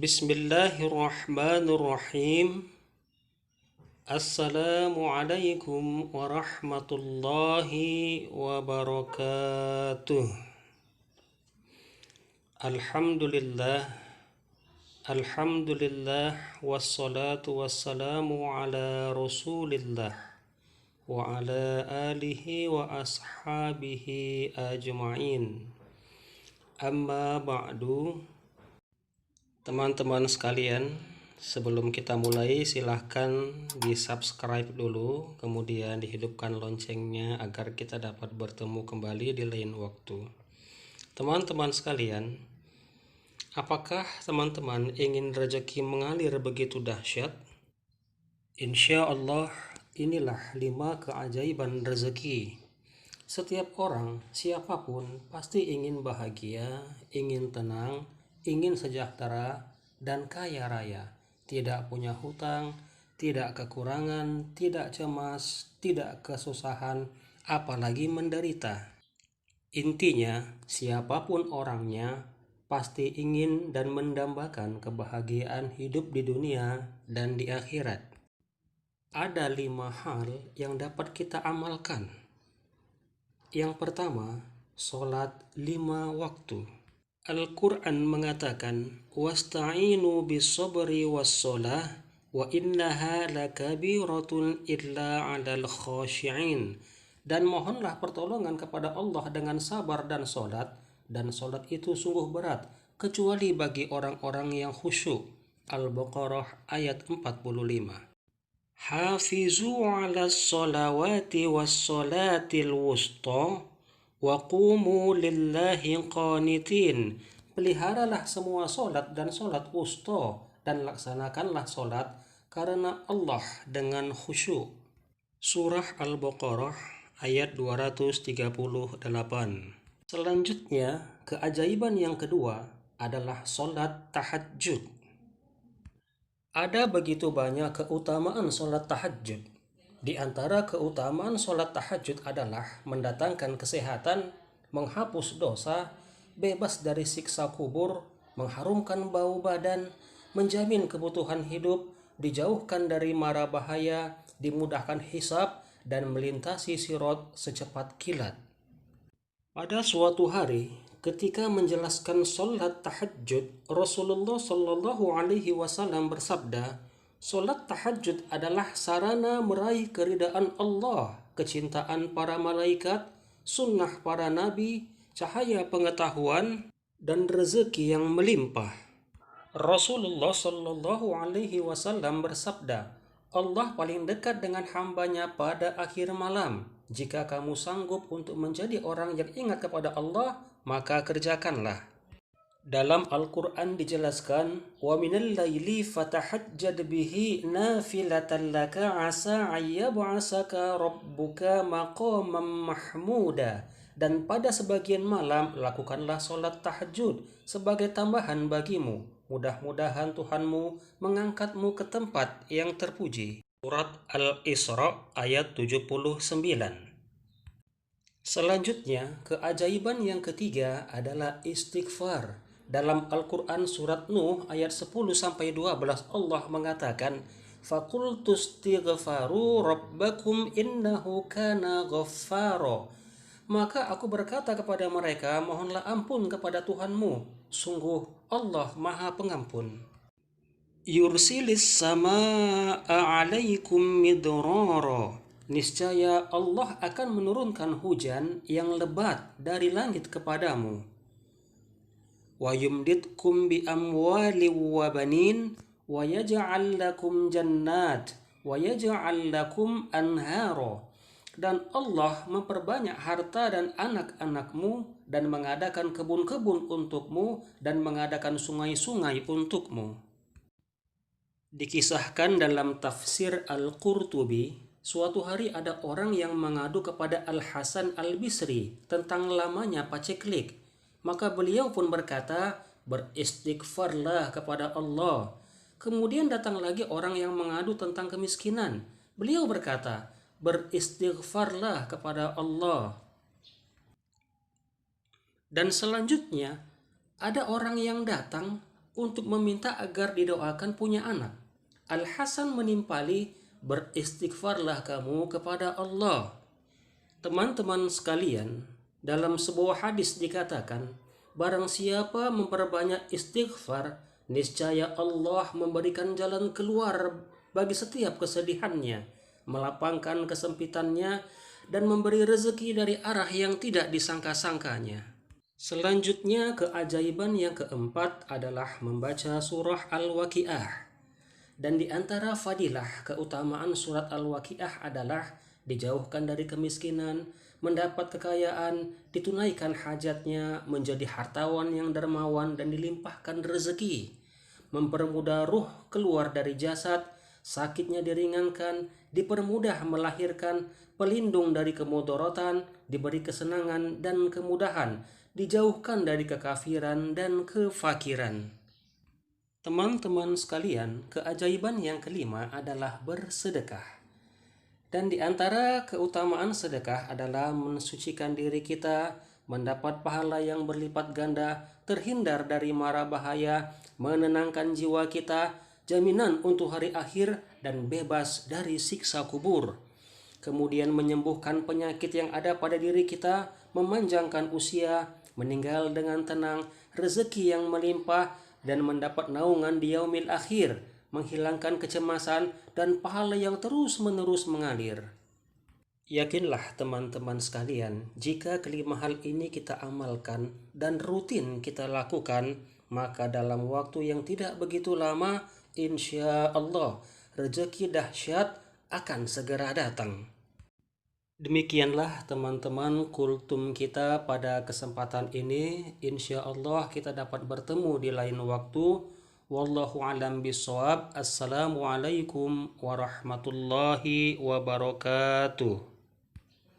Bismillahirrahmanirrahim. Assalamualaikum warahmatullahi wabarakatuh. Alhamdulillah, Alhamdulillah, wassalatu wassalamu ala rasulillah wa ala alihi wa ashabihi ajma'in. Amma ba'du. Teman-teman sekalian, sebelum kita mulai silahkan di subscribe dulu, kemudian dihidupkan loncengnya agar kita dapat bertemu kembali di lain waktu. Teman-teman sekalian, apakah teman-teman ingin rezeki mengalir begitu dahsyat? Insya Allah, inilah 5 keajaiban rezeki. Setiap orang, siapapun, pasti ingin bahagia, ingin tenang, ingin sejahtera, dan kaya raya. Tidak punya hutang, tidak kekurangan, tidak cemas, tidak kesusahan, apalagi menderita. Intinya, siapapun orangnya, pasti ingin dan mendambakan kebahagiaan hidup di dunia dan di akhirat. Ada 5 hal yang dapat kita amalkan. Yang pertama, sholat 5 waktu. Al-Quran mengatakan, wasta'inu bis-sabri was-sholah wa innaha lakabiratun illa 'alal khashi'in. Dan mohonlah pertolongan kepada Allah dengan sabar dan sholat itu sungguh berat, kecuali bagi orang-orang yang khusyuk. Al-Baqarah ayat 45. Hafizu 'alas sholawati was-sholatil wusta wa qumu lillahi qanitin. Peliharalah semua solat dan solat wusta, dan laksanakanlah solat karena Allah dengan khusyuk. Surah Al-Baqarah ayat 238. Selanjutnya, keajaiban yang kedua adalah solat tahajud. Ada begitu banyak keutamaan solat tahajud. Di antara keutamaan sholat tahajud adalah mendatangkan kesehatan, menghapus dosa, bebas dari siksa kubur, mengharumkan bau badan, menjamin kebutuhan hidup, dijauhkan dari mara bahaya, dimudahkan hisab, dan melintasi sirat secepat kilat. Pada suatu hari, ketika menjelaskan sholat tahajud, Rasulullah Shallallahu Alaihi Wasallam bersabda, sholat tahajud adalah sarana meraih keridaan Allah, kecintaan para malaikat, sunnah para nabi, cahaya pengetahuan, dan rezeki yang melimpah. Rasulullah Shallallahu Alaihi Wasallam bersabda, Allah paling dekat dengan hambanya pada akhir malam. Jika kamu sanggup untuk menjadi orang yang ingat kepada Allah, maka kerjakanlah. Dalam Al-Quran dijelaskan, wa minal laili fatahajjad bihi nafilatan laka asa ayyab'asaka rabbuka maqaman mahmuda. Dan pada sebagian malam lakukanlah solat tahajud sebagai tambahan bagimu. Mudah-mudahan Tuhanmu mengangkatmu ke tempat yang terpuji. Surat Al-Isra ayat 79. Selanjutnya, keajaiban yang ketiga adalah istighfar. Dalam Al-Quran surat Nuh ayat 10-12 Allah mengatakan, Fakultustighfaru rabbakum innahu kana ghaffaro. Maka aku berkata kepada mereka, mohonlah ampun kepada Tuhanmu, sungguh Allah Maha Pengampun. Yursilis samaa'a 'alaikum midrara. Niscaya Allah akan menurunkan hujan yang lebat dari langit kepadamu. Wa yumditkum bi amwali wa banin wa yaj'al lakum jannat wa yaj'al lakum anhara. Dan Allah memperbanyak harta dan anak-anakmu, dan mengadakan kebun-kebun untukmu, dan mengadakan sungai-sungai untukmu. Dikisahkan dalam tafsir Al-Qurtubi, suatu hari ada orang yang mengadu kepada Al-Hasan Al-Bisri tentang lamanya paceklik. Maka beliau pun berkata, beristighfarlah kepada Allah. Kemudian datang lagi orang yang mengadu tentang kemiskinan. Beliau berkata, beristighfarlah kepada Allah. Dan selanjutnya, ada orang yang datang untuk meminta agar didoakan punya anak. Al-Hasan menimpali, beristighfarlah kamu kepada Allah. Teman-teman sekalian, dalam sebuah hadis dikatakan, barang siapa memperbanyak istighfar, niscaya Allah memberikan jalan keluar bagi setiap kesedihannya, melapangkan kesempitannya, dan memberi rezeki dari arah yang tidak disangka-sangkanya. Selanjutnya, keajaiban yang keempat adalah membaca surah Al-Waqiah. Dan di antara fadilah keutamaan surat Al-Waqiah adalah dijauhkan dari kemiskinan, mendapat kekayaan, ditunaikan hajatnya, menjadi hartawan yang dermawan dan dilimpahkan rezeki, mempermudah ruh keluar dari jasad, sakitnya diringankan, dipermudah melahirkan, pelindung dari kemudorotan, diberi kesenangan dan kemudahan, dijauhkan dari kekafiran dan kefakiran. Teman-teman sekalian, keajaiban yang kelima adalah bersedekah. Dan di antara keutamaan sedekah adalah mensucikan diri kita, mendapat pahala yang berlipat ganda, terhindar dari mara bahaya, menenangkan jiwa kita, jaminan untuk hari akhir, dan bebas dari siksa kubur. Kemudian menyembuhkan penyakit yang ada pada diri kita, memanjangkan usia, meninggal dengan tenang, rezeki yang melimpah, dan mendapat naungan di yaumil akhir, menghilangkan kecemasan dan pahala yang terus-menerus mengalir. Yakinlah teman-teman sekalian, jika kelima hal ini kita amalkan dan rutin kita lakukan, maka dalam waktu yang tidak begitu lama, insya Allah, rezeki dahsyat akan segera datang. Demikianlah teman-teman kultum kita pada kesempatan ini. Insya Allah kita dapat bertemu di lain waktu. Wallahu alam bisawab. Assalamualaikum warahmatullahi wabarakatuh.